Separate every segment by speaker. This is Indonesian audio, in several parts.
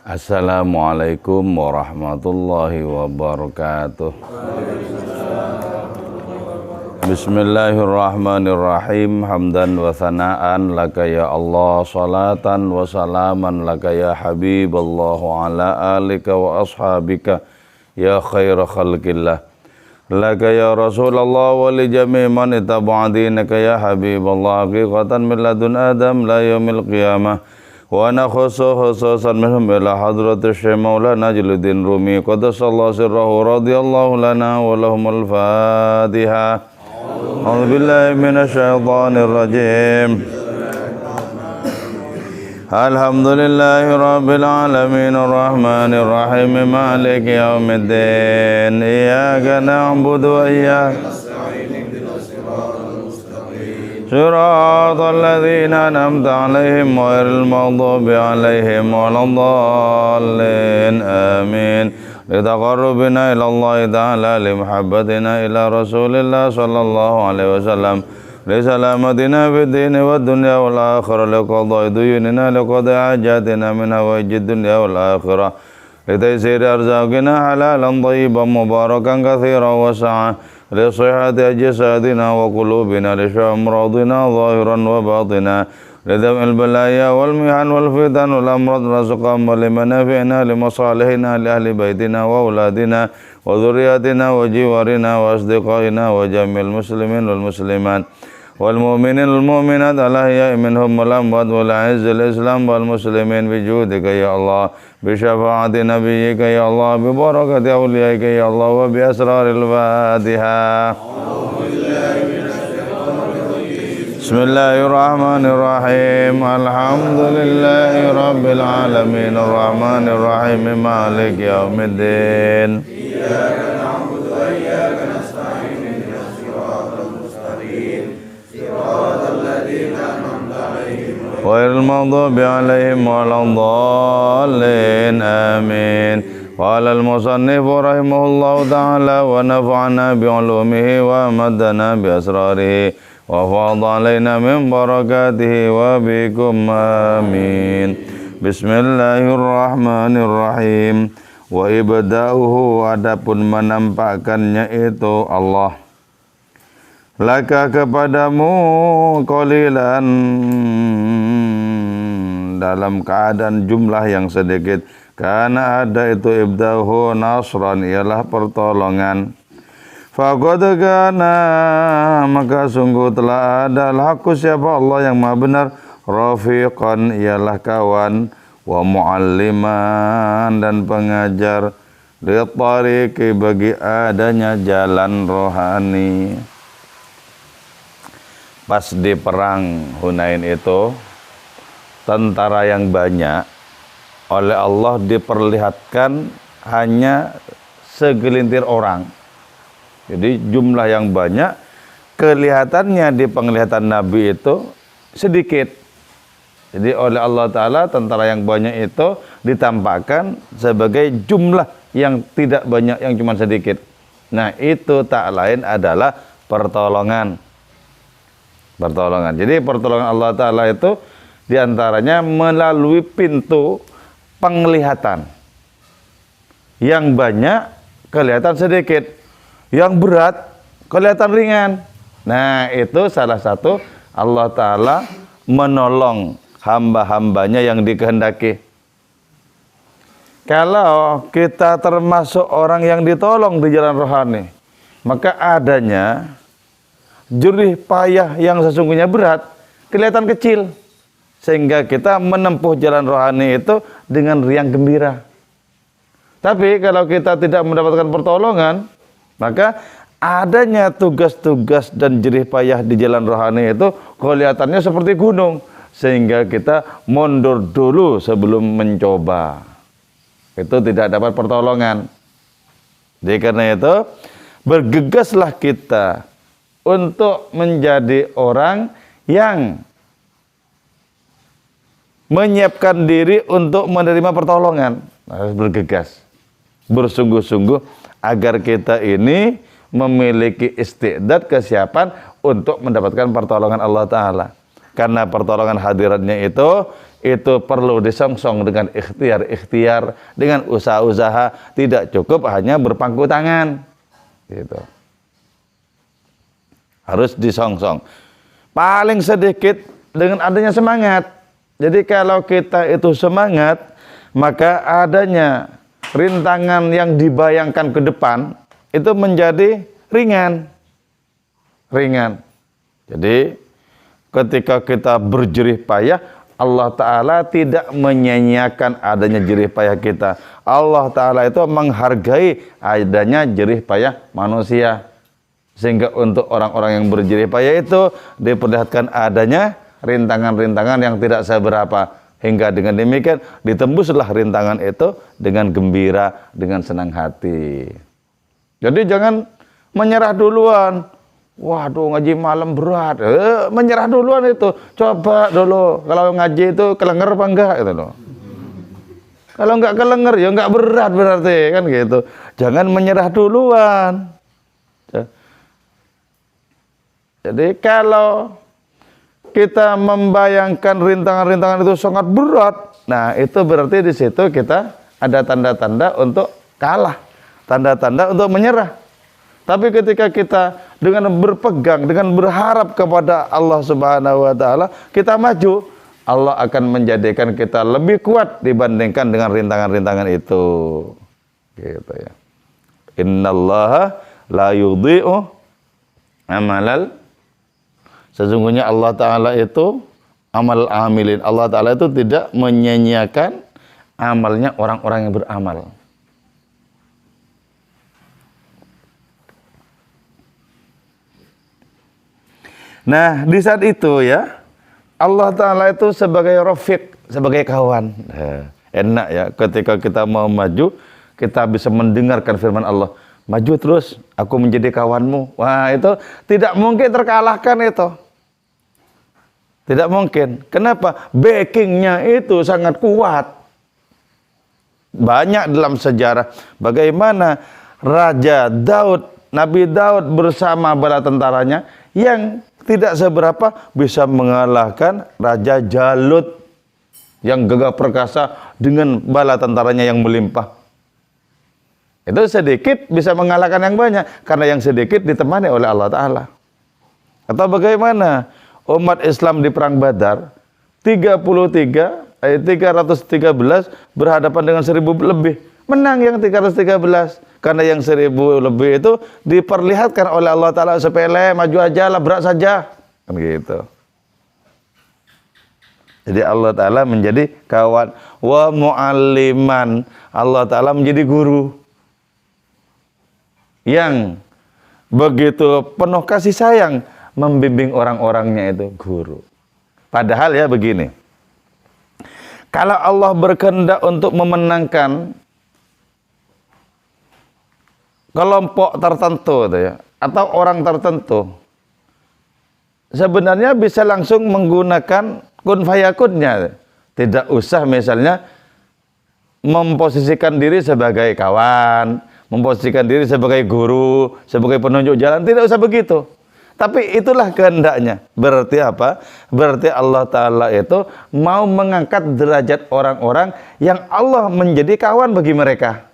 Speaker 1: Assalamualaikum warahmatullahi wabarakatuh. Bismillahirrahmanirrahim. Hamdan wa thana'an laka ya Allah, salatan wa salaman laka ya Habiballah wa ala alika wa ashabika ya khaira khalqillah. Laka ya Rasulullah wa li jami' man ittaba'a dinaka ya Habiballah, haqiqatan min ladun Adam la yaumil qiyamah. Wa ana khususan minhum ila hadratil Syekh Maulana Jalaluddin Rumi qaddasallahu sirrahu radhiyallahu lana wa lahumul Fatihah. A'udzu billahi minasy syaithanir rajim. Alhamdulillahi rabbil alamin arrahmanir rahim maliki yaumiddin. Iyyaka na'budu wa iyyaka Siratal ladzina an'amta 'alaihim ghairil maghdubi 'alaihim waladdallin. Amin. Litaqarrubina ila Allah ta'ala limuhabbatina ila Rasulillah sallallahu alaihi wasallam. Lisalamatina fid dini wad dunya wal akhirah, liqada'i duyunina liqada'i hajatina min hawaijid dunya wal akhirah, litaysiri arzaqina halalan thayyiban mubarakan katsiran wasa'a, لصحة أجسادنا وقلوبنا، لشفاء أمراضنا ظاهرا وباطنا، لدفع البلايا والمحن والفتن والأمراض رزقا ولمنافعنا لمصالحنا لأهل بيتنا وأولادنا وذرياتنا وجوارنا وأصدقائنا وجميع المسلمين والمسلمات والمؤمنين والمؤمنات الأحياء منهم والأموات، والأعز الإسلام والمسلمين بجودك يا الله، بشفاعة نبيك يا الله، ببركة أوليائك يا الله، وبأسرار الفاتحة. بسم الله الرحمن الرحيم. الحمد لله رب العالمين الرحمن الرحيم مالك يوم الدين. غير المغضوب عليهم ولا الضالين. آمين. قال المصنف رحمه الله تعالى ونفعنا بعلومه وأمدنا بأسراره وفاض علينا من بركاته وبكم آمين. بسم الله الرحمن الرحيم. Wa ibda'uhu, adapun menampakkannya itu Allah laka kepadamu qalilan, dalam keadaan jumlah yang sedikit, karena ada itu ibdahu nasran, ialah pertolongan. Faqad kana, maka sungguh telah ada al-haqqu, siapa Allah yang maha benar, rafiqan, ialah kawan, wa mualliman, dan pengajar, litariqi, bagi adanya jalan rohani. Pas di perang Hunain itu, tentara yang banyak oleh Allah diperlihatkan hanya segelintir orang. Jadi jumlah yang banyak, kelihatannya di penglihatan Nabi itu sedikit. Jadi oleh Allah Ta'ala tentara yang banyak itu ditampakkan sebagai jumlah yang tidak banyak, yang cuma sedikit. Nah, itu tak lain adalah pertolongan. Jadi pertolongan Allah Ta'ala itu diantaranya melalui pintu penglihatan. Yang banyak kelihatan sedikit, yang berat kelihatan ringan. Nah, itu salah satu Allah Ta'ala menolong hamba-hambanya yang dikehendaki. Kalau kita termasuk orang yang ditolong di jalan rohani, maka adanya jerih payah yang sesungguhnya berat kelihatan kecil, sehingga kita menempuh jalan rohani itu dengan riang gembira. Tapi kalau kita tidak mendapatkan pertolongan, maka adanya tugas-tugas dan jerih payah di jalan rohani itu kelihatannya seperti gunung, sehingga kita mundur dulu sebelum mencoba. Itu tidak dapat pertolongan. Jadi karena itu bergegaslah kita untuk menjadi orang yang menyiapkan diri untuk menerima pertolongan. Harus bergegas, bersungguh-sungguh agar kita ini memiliki istiqdat, kesiapan untuk mendapatkan pertolongan Allah Ta'ala. Karena pertolongan hadiratnya itu perlu disongsong dengan ikhtiar, dengan usaha-usaha, tidak cukup hanya berpangku tangan. Gitu. Harus disongsong. Paling sedikit dengan adanya semangat. Jadi kalau kita itu semangat, maka adanya rintangan yang dibayangkan ke depan itu menjadi ringan. Jadi ketika kita berjerih payah, Allah Ta'ala tidak menyanyiakan adanya jerih payah kita. Allah Ta'ala itu menghargai adanya jerih payah manusia. Sehingga untuk orang-orang yang berjerih payah itu diperlihatkan adanya rintangan-rintangan yang tidak seberapa. Hingga dengan demikian ditembuslah rintangan itu dengan gembira, dengan senang hati. Jadi jangan menyerah duluan. Waduh, ngaji malam berat. Menyerah duluan itu. Coba dulu. Kalau ngaji itu kelenger apa enggak gitu loh. Kalau enggak kelenger ya enggak berat berarti kan gitu. Jangan menyerah duluan. Jadi kalau kita membayangkan rintangan-rintangan itu sangat berat, nah itu berarti di situ kita ada tanda-tanda untuk kalah, tanda-tanda untuk menyerah. Tapi ketika kita dengan berpegang, dengan berharap kepada Allah Subhanahu wa Ta'ala, kita maju, Allah akan menjadikan kita lebih kuat dibandingkan dengan rintangan-rintangan itu. Gitu ya. Innallaha la yudhi'u amalal. Sesungguhnya Allah Ta'ala itu amal amilin. Allah Ta'ala itu tidak menyanyiakan amalnya orang-orang yang beramal. Nah, di saat itu ya, Allah Ta'ala itu sebagai rafiq, sebagai kawan. Enak ya, ketika kita mau maju, kita bisa mendengarkan firman Allah. Maju terus, aku menjadi kawanmu. Wah, itu tidak mungkin terkalahkan itu. Tidak mungkin. Kenapa? Backingnya itu sangat kuat. Banyak dalam sejarah bagaimana Raja Daud, Nabi Daud bersama bala tentaranya yang tidak seberapa bisa mengalahkan Raja Jalut yang gagah perkasa dengan bala tentaranya yang melimpah. Itu sedikit bisa mengalahkan yang banyak karena yang sedikit ditemani oleh Allah Ta'ala. Atau bagaimana umat Islam di perang Badar 313 berhadapan dengan 1000 lebih, menang yang 313 karena yang 1000 lebih itu diperlihatkan oleh Allah Ta'ala sepele, maju aja lah, berat saja kan gitu. Jadi Allah Ta'ala menjadi kawan, wa mu'alliman, Allah Ta'ala menjadi guru yang begitu penuh kasih sayang membimbing orang-orangnya, itu guru. Padahal ya begini, kalau Allah berkehendak untuk memenangkan kelompok tertentu ya, atau orang tertentu, sebenarnya bisa langsung menggunakan kun fayakunnya. Tidak usah misalnya memposisikan diri sebagai kawan, memposisikan diri sebagai guru, sebagai penunjuk jalan, tidak usah begitu. Tapi itulah kehendaknya. Berarti apa? Berarti Allah Ta'ala itu mau mengangkat derajat orang-orang yang Allah menjadi kawan bagi mereka.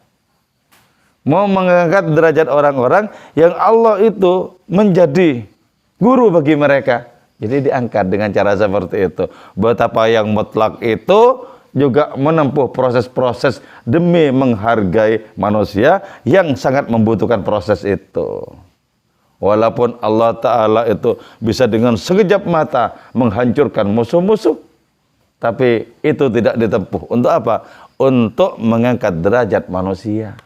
Speaker 1: Mau mengangkat derajat orang-orang yang Allah itu menjadi guru bagi mereka. Jadi diangkat dengan cara seperti itu. Betapa yang mutlak itu juga menempuh proses-proses demi menghargai manusia yang sangat membutuhkan proses itu. Walaupun Allah Ta'ala itu bisa dengan sekejap mata menghancurkan musuh-musuh, tapi itu tidak ditempuh. Untuk apa? Untuk mengangkat derajat manusia.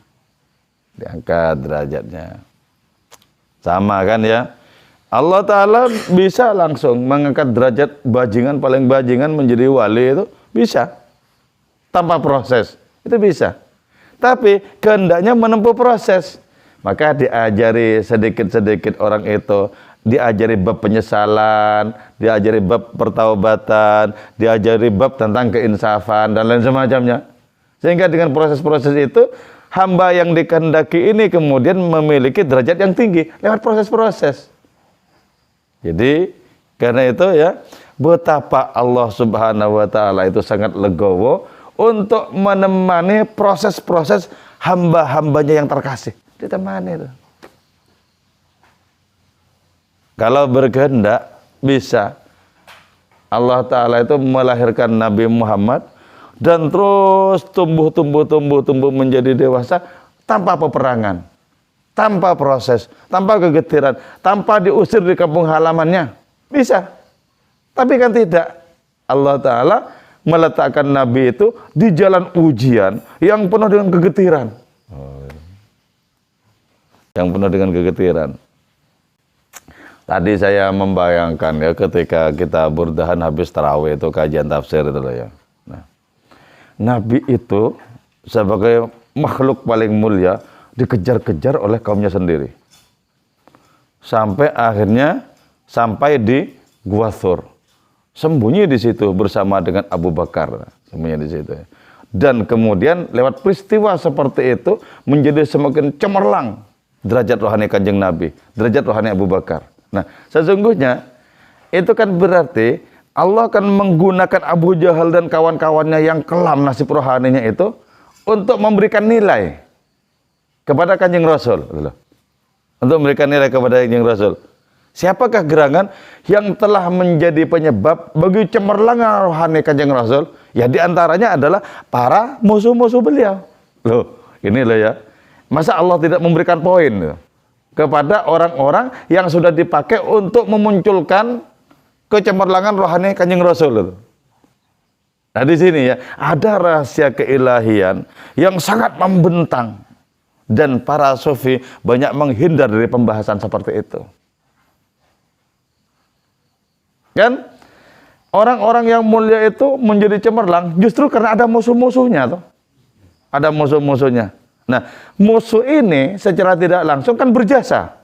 Speaker 1: Diangkat derajatnya. Sama kan ya? Allah Ta'ala bisa langsung mengangkat derajat bajingan, paling bajingan menjadi wali, itu bisa. Tanpa proses. Itu bisa. Tapi kehendaknya menempuh proses. Maka diajari sedikit-sedikit orang itu, diajari bab penyesalan, diajari bab pertaubatan, diajari bab tentang keinsafan dan lain semacamnya. Sehingga dengan proses-proses itu, hamba yang dikehendaki ini kemudian memiliki derajat yang tinggi lewat proses-proses. Jadi karena itu ya, betapa Allah Subhanahu wa taala itu sangat legowo untuk menemani proses-proses hamba-hambanya yang terkasih. Ditemani itu. Kalau berkehendak bisa Allah Ta'ala itu melahirkan Nabi Muhammad dan terus tumbuh menjadi dewasa tanpa peperangan, tanpa proses, tanpa kegetiran, tanpa diusir di kampung halamannya. Bisa. Tapi kan tidak. Allah Ta'ala meletakkan Nabi itu di jalan ujian yang penuh dengan kegetiran. Yang penuh dengan kegetiran. Tadi saya membayangkan ya ketika kita burdahan habis tarawih itu kajian tafsir itu loh ya. Nah, Nabi itu sebagai makhluk paling mulia dikejar-kejar oleh kaumnya sendiri. Sampai akhirnya sampai di Gua Thur. Sembunyi di situ bersama dengan Abu Bakar. Sembunyi di situ. Dan kemudian lewat peristiwa seperti itu menjadi semakin cemerlang derajat rohani Kanjeng Nabi, derajat rohani Abu Bakar. Nah, sesungguhnya itu kan berarti Allah akan menggunakan Abu Jahal dan kawan-kawannya yang kelam nasib rohaninya itu untuk memberikan nilai kepada Kanjeng Rasul. Untuk memberikan nilai kepada Kanjeng Rasul. Siapakah gerangan yang telah menjadi penyebab bagi cemerlangan rohani Kanjeng Rasul? Ya diantaranya adalah para musuh-musuh beliau. Loh, ini loh ya. Masa Allah tidak memberikan poin kepada orang-orang yang sudah dipakai untuk memunculkan kecemerlangan rohani Kanjeng Rasul. Nah di sini ya ada rahasia keilahian yang sangat membentang dan para sufi banyak menghindar dari pembahasan seperti itu. Kan orang-orang yang mulia itu menjadi cemerlang justru karena ada musuh-musuhnya tuh. Ada musuh-musuhnya. Nah, musuh ini secara tidak langsung kan berjasa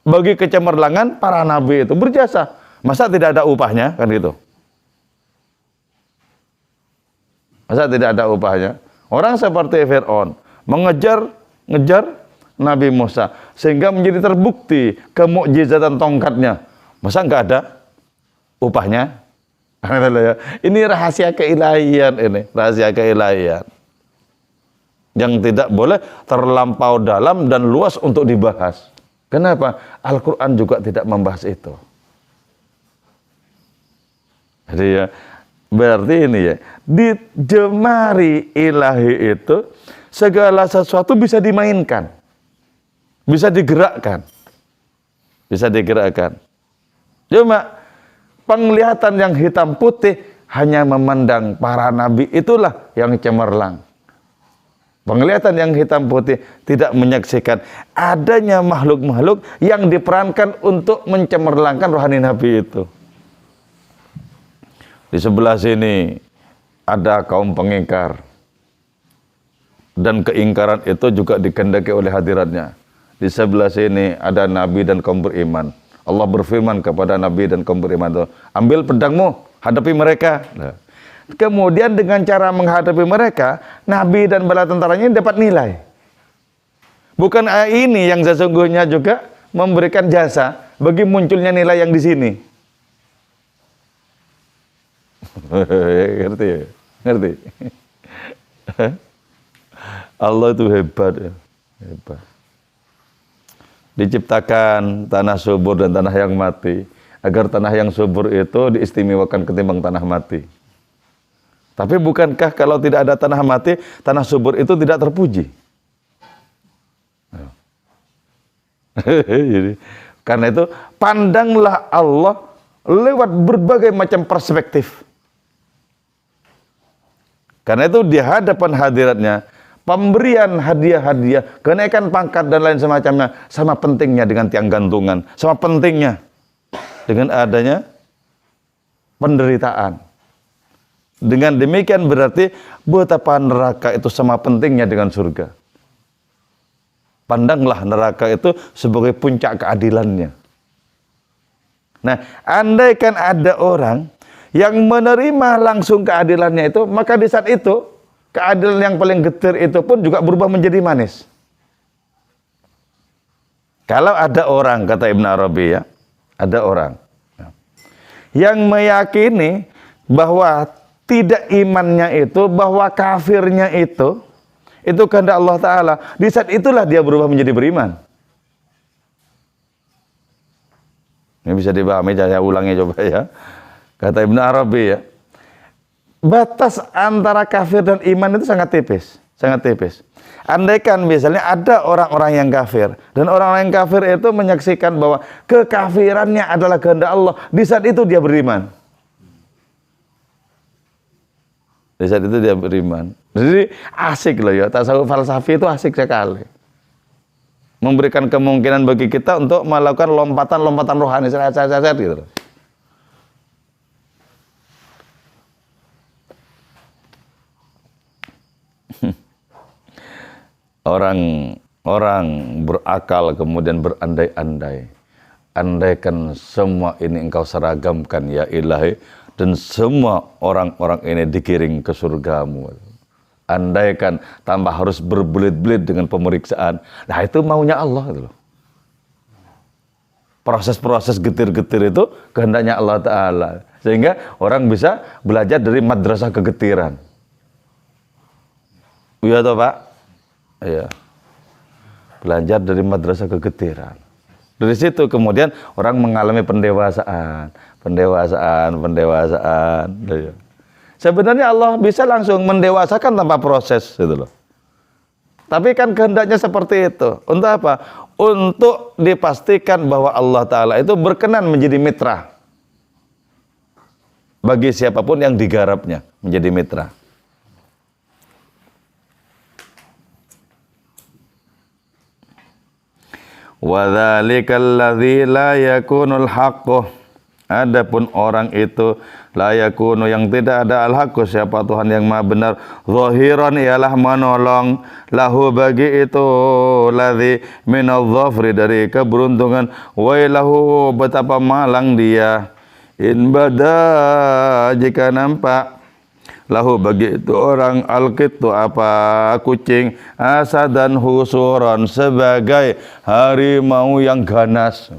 Speaker 1: bagi kecemerlangan para nabi itu, berjasa. Masa tidak ada upahnya kan gitu? Masa tidak ada upahnya? Orang seperti Fir'aun mengejar Nabi Musa sehingga menjadi terbukti kemukjizatan tongkatnya. Masa nggak ada upahnya? Ini rahasia keilahian ini, rahasia keilahian yang tidak boleh terlampau dalam dan luas untuk dibahas. Kenapa? Al-Quran juga tidak membahas itu. Jadi ya, berarti ini ya, di jemari ilahi itu segala sesuatu bisa dimainkan, bisa digerakkan, bisa digerakkan. Cuma penglihatan yang hitam putih hanya memandang para nabi itulah yang cemerlang. Penglihatan yang hitam putih tidak menyaksikan adanya makhluk-makhluk yang diperankan untuk mencemerlangkan rohani Nabi itu. Di sebelah sini ada kaum pengingkar. Dan keingkaran itu juga dikehendaki oleh hadiratnya. Di sebelah sini ada Nabi dan kaum beriman. Allah berfirman kepada Nabi dan kaum beriman itu, ambil pedangmu, hadapi mereka. Nah. Kemudian dengan cara menghadapi mereka, Nabi dan bala tentaranya dapat nilai. Bukan ini yang sesungguhnya juga memberikan jasa bagi munculnya nilai yang di sini. Ngerti ya? Ngerti? Allah itu hebat ya. Hebat. Diciptakan tanah subur dan tanah yang mati agar tanah yang subur itu diistimewakan ketimbang tanah mati. Tapi bukankah kalau tidak ada tanah mati, tanah subur itu tidak terpuji? Karena itu pandanglah Allah lewat berbagai macam perspektif. Karena itu di hadapan hadiratnya, pemberian hadiah-hadiah, kenaikan pangkat dan lain semacamnya, sama pentingnya dengan tiang gantungan, sama pentingnya dengan adanya penderitaan. Dengan demikian berarti betapa neraka itu sama pentingnya dengan surga. Pandanglah neraka itu sebagai puncak keadilannya. Nah, andaikan ada orang yang menerima langsung keadilannya itu, maka di saat itu keadilan yang paling getir itu pun juga berubah menjadi manis. Kalau ada orang, kata Ibn Arabi ya, ada orang yang meyakini bahwa tidak imannya itu, bahwa kafirnya itu kehendak Allah Ta'ala. Di saat itulah dia berubah menjadi beriman. Ini bisa dipahami, saya ulangi coba ya. Kata Ibnu Arabi ya, batas antara kafir dan iman itu sangat tipis, sangat tipis. Andaikan misalnya ada orang-orang yang kafir, dan orang-orang yang kafir itu menyaksikan bahwa kekafirannya adalah kehendak Allah, di saat itu dia beriman. Di saat itu dia beriman. Jadi asik loh ya, tasawuf falsafi itu asik sekali. Memberikan kemungkinan bagi kita untuk melakukan lompatan-lompatan rohani, gitu loh. Orang berakal kemudian berandai-andai. Andaikan semua ini engkau seragamkan ya ilahi, dan semua orang-orang ini digiring ke surgamu. Andaikan tanpa harus berbelit-belit dengan pemeriksaan. Nah itu maunya Allah gitu loh. Proses-proses getir-getir itu kehendaknya Allah Ta'ala. Sehingga orang bisa belajar dari madrasah kegetiran. Iya toh Pak? Iya. Belajar dari madrasah kegetiran. Dari situ kemudian orang mengalami pendewasaan. Sebenarnya Allah bisa langsung mendewasakan tanpa proses gitu loh. Tapi kan kehendaknya seperti itu. Untuk apa? Untuk dipastikan bahwa Allah Ta'ala itu berkenan menjadi mitra bagi siapapun yang digarapnya menjadi mitra. Wa dzalikal ladzi la yakunul haqqu. Adapun orang itu la yakunu yang tidak ada al-haqqu, siapa Tuhan yang Maha benar, zahiran ialah menolong, lahu bagi itu ladzi minadh-dhafri dari keberuntungan, wa lahu betapa malang dia in bada jika nampak, lahu bagi itu orang al-qittu apa kucing, asadan husuran sebagai harimau yang ganas.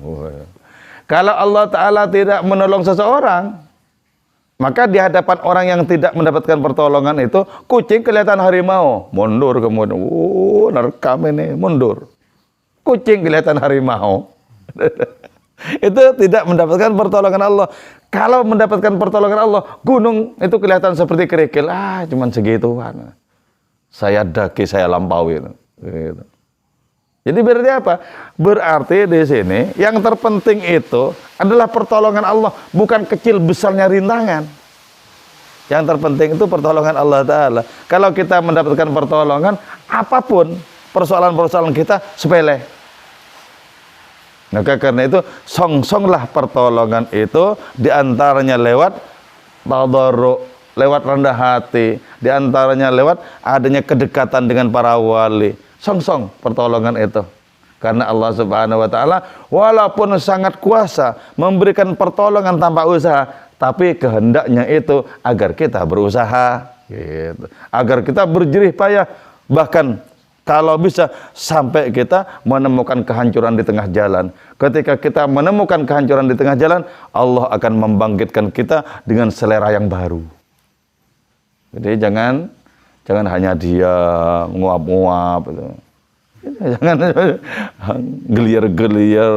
Speaker 1: Kalau Allah Ta'ala tidak menolong seseorang, maka di hadapan orang yang tidak mendapatkan pertolongan itu, kucing kelihatan harimau, mundur kemudian, nerekam ini, mundur. Kucing kelihatan harimau. Itu tidak mendapatkan pertolongan Allah. Kalau mendapatkan pertolongan Allah, gunung itu kelihatan seperti kerikil. Cuman segituan. Saya daki, saya lampaui. Gitu. Jadi berarti apa? Berarti di sini yang terpenting itu adalah pertolongan Allah, bukan kecil besarnya rintangan. Yang terpenting itu pertolongan Allah Ta'ala. Kalau kita mendapatkan pertolongan, apapun persoalan-persoalan kita sepele. Maka karena itu songsonglah pertolongan itu, diantaranya lewat tadarru, lewat rendah hati, diantaranya lewat adanya kedekatan dengan para wali. Songsong pertolongan itu. Karena Allah Subhanahu wa Ta'ala walaupun sangat kuasa memberikan pertolongan tanpa usaha, tapi kehendaknya itu agar kita berusaha gitu. Agar kita berjerih payah, bahkan kalau bisa sampai kita menemukan kehancuran di tengah jalan. Ketika kita menemukan kehancuran di tengah jalan, Allah akan membangkitkan kita dengan selera yang baru. Jadi jangan hanya dia nguap-nguap gitu. Jangan gelir-gelir.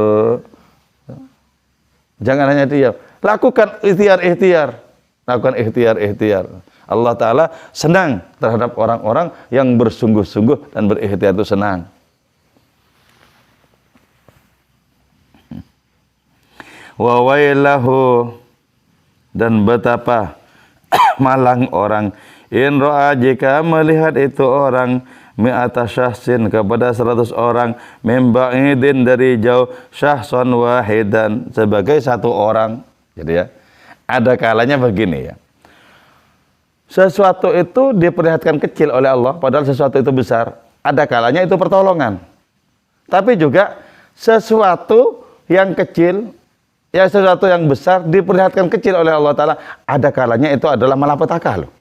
Speaker 1: Jangan hanya dia. Lakukan ikhtiar-ikhtiar. Lakukan ikhtiar-ikhtiar. Allah Ta'ala senang terhadap orang-orang yang bersungguh-sungguh dan berikhtiar itu senang. Wa wailahu, dan betapa malang orang in ra'a jika melihat itu orang mi'ata syahsin kepada 100 orang memba'idin dari jauh syahsan wahidan sebagai satu orang. Jadi ya, ada kalanya begini ya. Sesuatu itu diperlihatkan kecil oleh Allah padahal sesuatu itu besar. Ada kalanya itu pertolongan. Tapi juga sesuatu yang kecil, ya sesuatu yang besar diperlihatkan kecil oleh Allah Ta'ala, ada kalanya itu adalah malapetaka loh.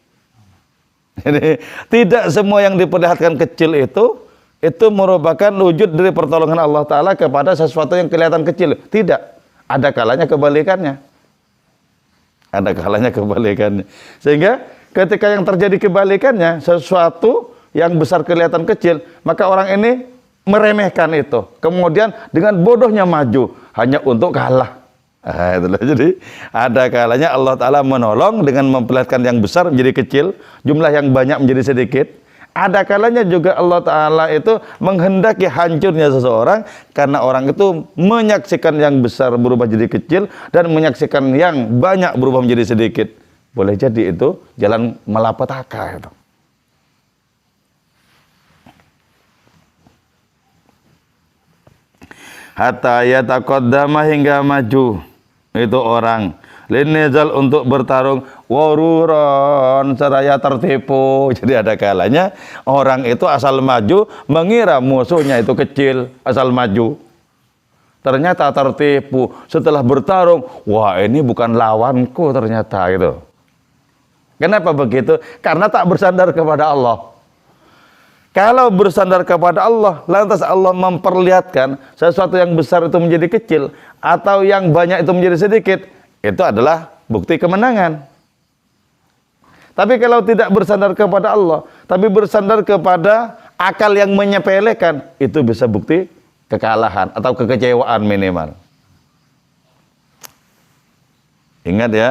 Speaker 1: Jadi tidak semua yang diperlihatkan kecil itu merupakan wujud dari pertolongan Allah Ta'ala kepada sesuatu yang kelihatan kecil. Tidak. Ada kalanya kebalikannya. Ada kalanya kebalikannya. Sehingga ketika yang terjadi kebalikannya, sesuatu yang besar kelihatan kecil, maka orang ini meremehkan itu. Kemudian dengan bodohnya maju hanya untuk kalah. Itulah. Jadi ada kalanya Allah Ta'ala menolong dengan memperlihatkan yang besar menjadi kecil, jumlah yang banyak menjadi sedikit. Ada kalanya juga Allah Ta'ala itu menghendaki hancurnya seseorang karena orang itu menyaksikan yang besar berubah jadi kecil dan menyaksikan yang banyak berubah menjadi sedikit. Boleh jadi itu jalan malapetaka itu. Hatta yataqaddama hingga maju itu orang linizal untuk bertarung waruron seraya tertipu. Jadi ada kalanya orang itu asal maju mengira musuhnya itu kecil, asal maju ternyata tertipu. Setelah bertarung, wah ini bukan lawanku ternyata itu. Kenapa begitu? Karena tak bersandar kepada Allah. Kalau bersandar kepada Allah, lantas Allah memperlihatkan sesuatu yang besar itu menjadi kecil atau yang banyak itu menjadi sedikit, itu adalah bukti kemenangan. Tapi kalau tidak bersandar kepada Allah, tapi bersandar kepada akal yang menyepelekan, itu bisa bukti kekalahan atau kekecewaan minimal. Ingat ya,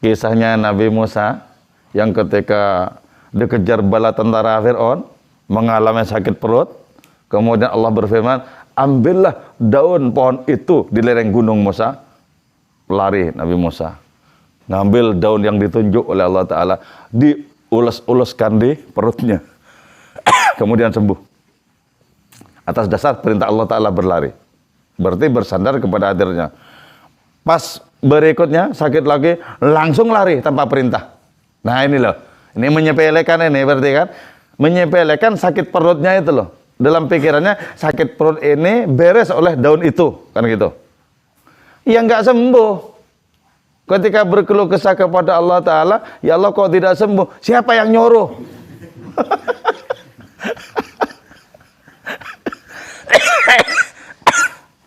Speaker 1: kisahnya Nabi Musa yang ketika dikejar bala tentara Fir'aun, mengalami sakit perut, kemudian Allah berfirman, ambillah daun pohon itu di lereng gunung Musa. Lari Nabi Musa, ngambil daun yang ditunjuk oleh Allah Ta'ala, diules-uleskan di perutnya, kemudian sembuh. Atas dasar perintah Allah Ta'ala berlari, berarti bersandar kepada hadirnya. Pas berikutnya sakit lagi, langsung lari tanpa perintah. Nah ini loh, ini menyepelekan ini berarti kan, menyepelekan sakit perutnya itu loh. Dalam pikirannya sakit perut ini beres oleh daun itu, kan gitu. Ya nggak sembuh. Ketika berkeluh kesah kepada Allah Ta'ala, ya Allah kok tidak sembuh? Siapa yang nyuruh?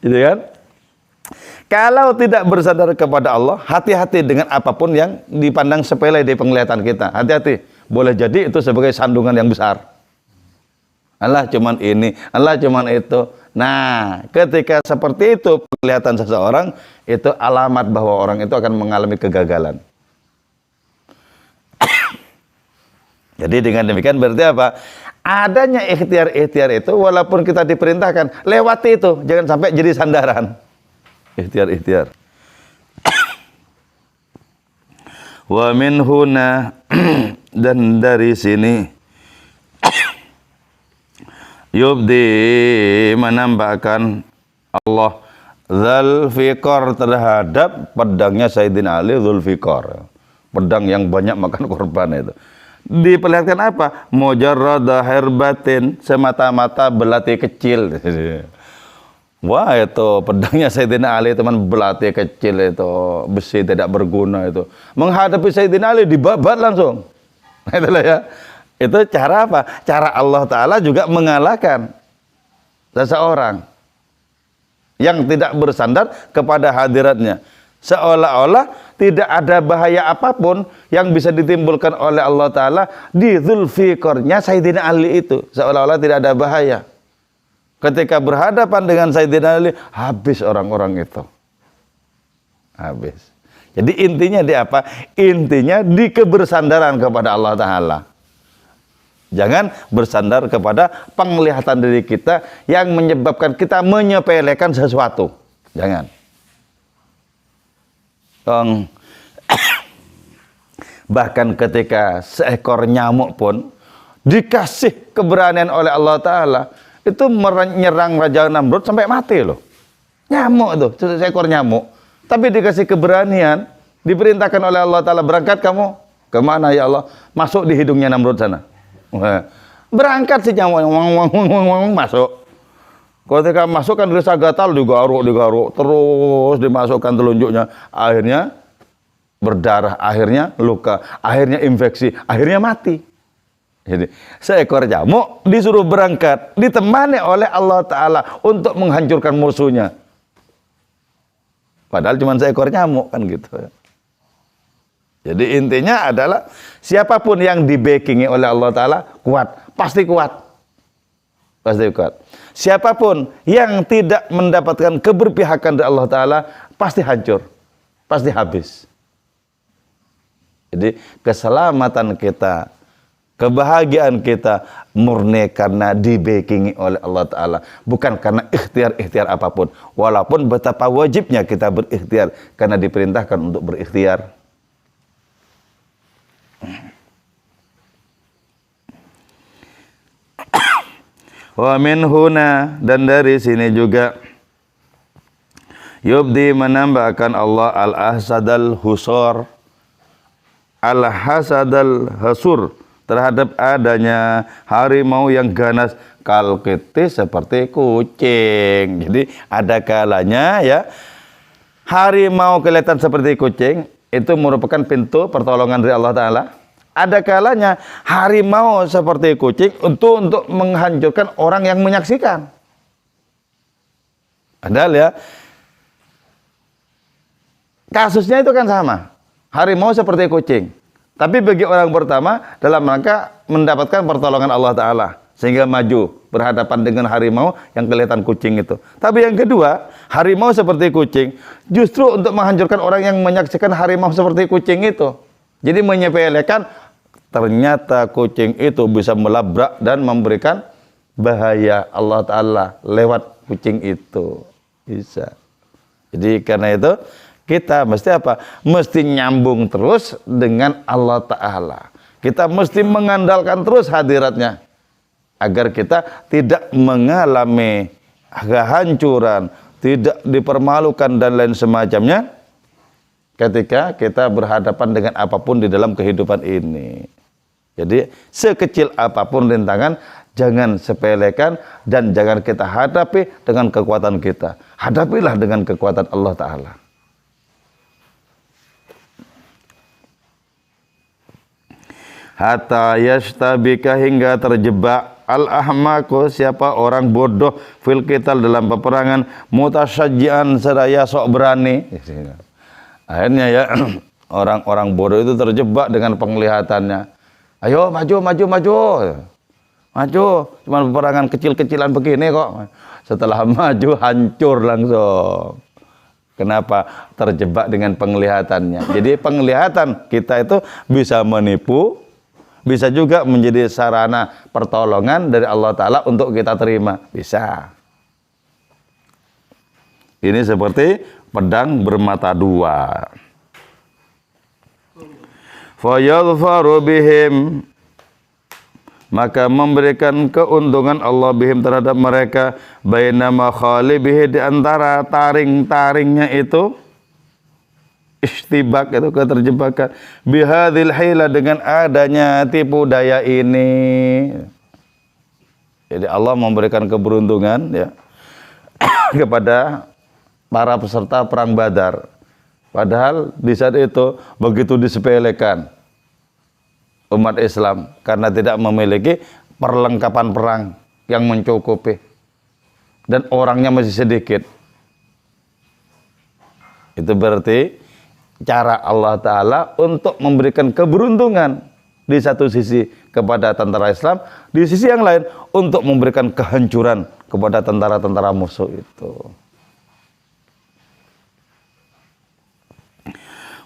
Speaker 1: Gitu kan? Kalau tidak bersandar kepada Allah, hati-hati dengan apapun yang dipandang sepele di penglihatan kita. Hati-hati. Boleh jadi itu sebagai sandungan yang besar. Allah cuman ini, Allah cuman itu. Nah, ketika seperti itu penglihatan seseorang, itu alamat bahwa orang itu akan mengalami kegagalan. Jadi dengan demikian berarti apa? Adanya ikhtiar-ikhtiar itu, walaupun kita diperintahkan, lewati itu. Jangan sampai jadi sandaran. Ikhtiar-ikhtiar. Wa min huna dan dari sini yubdi menambahkan Allah Zulfikar terhadap pedangnya Sayyidina Ali Zulfikar, pedang yang banyak makan korban itu. Diperlihatkan apa? Mujarrada herbatin, semata-mata belati kecil. Wah itu pedangnya Sayyidina Ali teman, belati kecil itu, besi tidak berguna itu. Menghadapi Sayyidina Ali dibabat langsung. Itulah ya. Itu cara apa? Cara Allah Ta'ala juga mengalahkan seseorang yang tidak bersandar kepada hadiratnya. Seolah-olah tidak ada bahaya apapun yang bisa ditimbulkan oleh Allah Ta'ala di Zulfiqarnya Sayyidina Ali itu. Seolah-olah tidak ada bahaya. Ketika berhadapan dengan Sayyidina Ali, habis orang-orang itu. Habis. Jadi intinya di apa? Intinya di kebersandaran kepada Allah Ta'ala. Jangan bersandar kepada penglihatan diri kita yang menyebabkan kita menyepelekan sesuatu. Jangan. Bahkan ketika seekor nyamuk pun dikasih keberanian oleh Allah Ta'ala, itu menyerang Raja Namrud sampai mati loh. Nyamuk itu, seekor nyamuk. Tapi dikasih keberanian, diperintahkan oleh Allah Ta'ala, berangkat kamu kemana ya Allah? Masuk di hidungnya Namrud sana. Berangkat si nyamuk, masuk. Ketika masuk kan rasa gatal, digaruk, terus dimasukkan telunjuknya. Akhirnya berdarah, akhirnya luka, akhirnya infeksi, akhirnya mati. Jadi seekor nyamuk disuruh berangkat, ditemani oleh Allah Ta'ala untuk menghancurkan musuhnya. Padahal cuma seekor nyamuk kan gitu. Jadi intinya adalah siapapun yang di-backingi oleh Allah Ta'ala kuat, pasti kuat. Pasti kuat. Siapapun yang tidak mendapatkan keberpihakan dari Allah Ta'ala pasti hancur, pasti habis. Jadi keselamatan kita, kebahagiaan kita murni karena di-backingi oleh Allah Ta'ala. Bukan karena ikhtiar-ikhtiar apapun. Walaupun betapa wajibnya kita berikhtiar karena diperintahkan untuk berikhtiar. Wa min huna, dan dari sini juga yubdi menambahkan Allah al-ahsadal husor, al-hasadal hasur, terhadap adanya harimau yang ganas kalkiti seperti kucing. Jadi ada kalanya ya harimau kelihatan seperti kucing itu merupakan pintu pertolongan dari Allah Ta'ala. Ada kalanya harimau seperti kucing untuk menghancurkan orang yang menyaksikan. Padahal ya kasusnya itu kan sama. Harimau seperti kucing. Tapi bagi orang pertama dalam rangka mendapatkan pertolongan Allah Ta'ala. Sehingga maju berhadapan dengan harimau yang kelihatan kucing itu. Tapi yang kedua, harimau seperti kucing justru untuk menghancurkan orang yang menyaksikan harimau seperti kucing itu. Jadi menyepelekan, ternyata kucing itu bisa melabrak dan memberikan bahaya Allah Ta'ala lewat kucing itu. Bisa. Jadi karena itu kita mesti apa? Mesti nyambung terus dengan Allah Ta'ala. Kita mesti mengandalkan terus hadiratnya. Agar kita tidak mengalami kehancuran, tidak dipermalukan dan lain semacamnya ketika kita berhadapan dengan apapun di dalam kehidupan ini. Jadi sekecil apapun rintangan jangan sepelekan dan jangan kita hadapi dengan kekuatan kita. Hadapilah dengan kekuatan Allah Ta'ala. Hatta yastabika, hingga terjebak al-ahmaku, siapa orang bodoh, fil qital, dalam peperangan, mutasajjian, seraya sok berani. Akhirnya ya orang-orang bodoh itu terjebak dengan penglihatannya. Ayo maju, maju, maju. Maju, cuma peperangan kecil-kecilan begini kok. Setelah maju hancur langsung. Kenapa? Terjebak dengan penglihatannya. Jadi penglihatan kita itu bisa menipu, bisa juga menjadi sarana pertolongan dari Allah Ta'ala untuk kita terima. Bisa. Ini seperti pedang bermata dua. Fayadhfaru bihim, maka memberikan keuntungan Allah bihim terhadap mereka, bainama khalibihi, di antara taring-taringnya itu, istibak itu keterjebakan, bihadil hila, dengan adanya tipu daya ini. Jadi Allah memberikan keberuntungan ya kepada para peserta perang Badar. Padahal di saat itu begitu disepelekan umat Islam karena tidak memiliki perlengkapan perang yang mencukupi dan orangnya masih sedikit. Itu berarti cara Allah Ta'ala untuk memberikan keberuntungan di satu sisi kepada tentara Islam, di sisi yang lain untuk memberikan kehancuran kepada tentara-tentara musuh itu.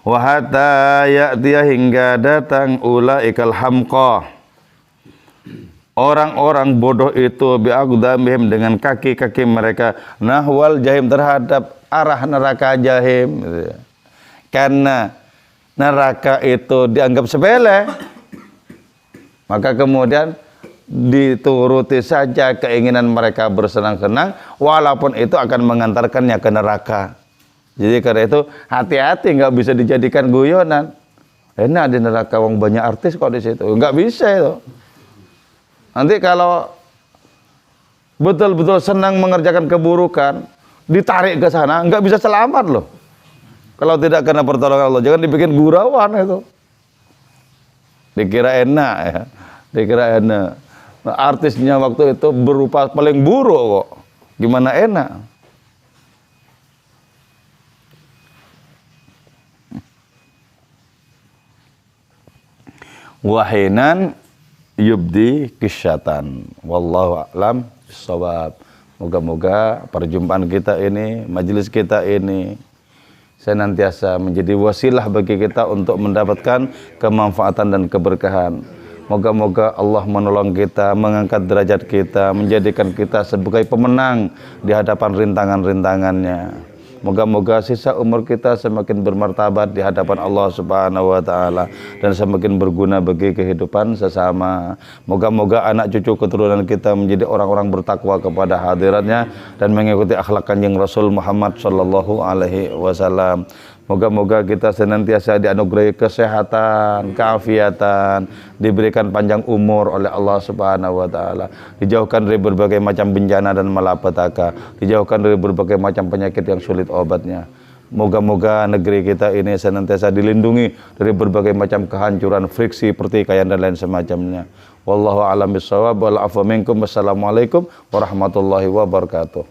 Speaker 1: Wa hatta ya'tiya, hingga datang ulaikal hamqa, orang-orang bodoh itu, bi'aqdamihim, dengan kaki-kaki mereka, nahwal jahim, terhadap arah neraka jahim. Karena neraka itu dianggap sepele, maka kemudian dituruti saja keinginan mereka bersenang-senang, walaupun itu akan mengantarkannya ke neraka. Jadi karena itu hati-hati, nggak bisa dijadikan guyonan. Enak di neraka, wong banyak artis kok di situ. Nggak bisa itu. Nanti kalau betul-betul senang mengerjakan keburukan, ditarik ke sana, nggak bisa selamat loh. Kalau tidak kena pertolongan Allah, jangan dibikin gurauan itu. Dikira enak ya, dikira enak. Nah, artisnya waktu itu berupa paling buruk kok. Gimana enak? wahinan yubdi kisyatan. Wallahu a'lam bissawab. Moga-moga perjumpaan kita ini, majelis kita ini senantiasa menjadi wasilah bagi kita untuk mendapatkan kemanfaatan dan keberkahan. Moga-moga Allah menolong kita, mengangkat derajat kita, menjadikan kita sebagai pemenang di hadapan rintangan-rintangannya. Moga-moga sisa umur kita semakin bermartabat di hadapan Allah Subhanahu wa taala dan semakin berguna bagi kehidupan sesama. Moga-moga anak cucu keturunan kita menjadi orang-orang bertakwa kepada hadiratnya dan mengikuti akhlak Kanjeng Rasul Muhammad sallallahu alaihi wasallam. Moga-moga kita senantiasa dianugerahi kesehatan, keafiatan, diberikan panjang umur oleh Allah Subhanahu wa taala, dijauhkan dari berbagai macam bencana dan malapetaka, dijauhkan dari berbagai macam penyakit yang sulit obatnya. Moga-moga negeri kita ini senantiasa dilindungi dari berbagai macam kehancuran, friksi, pertikaian dan lain semacamnya. Wallahu a'lam bishawab. Wal afwa minkum. Wassalamualaikum warahmatullahi wabarakatuh.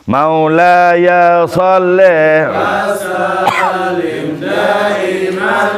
Speaker 1: Maulaya salli wa sallim daiman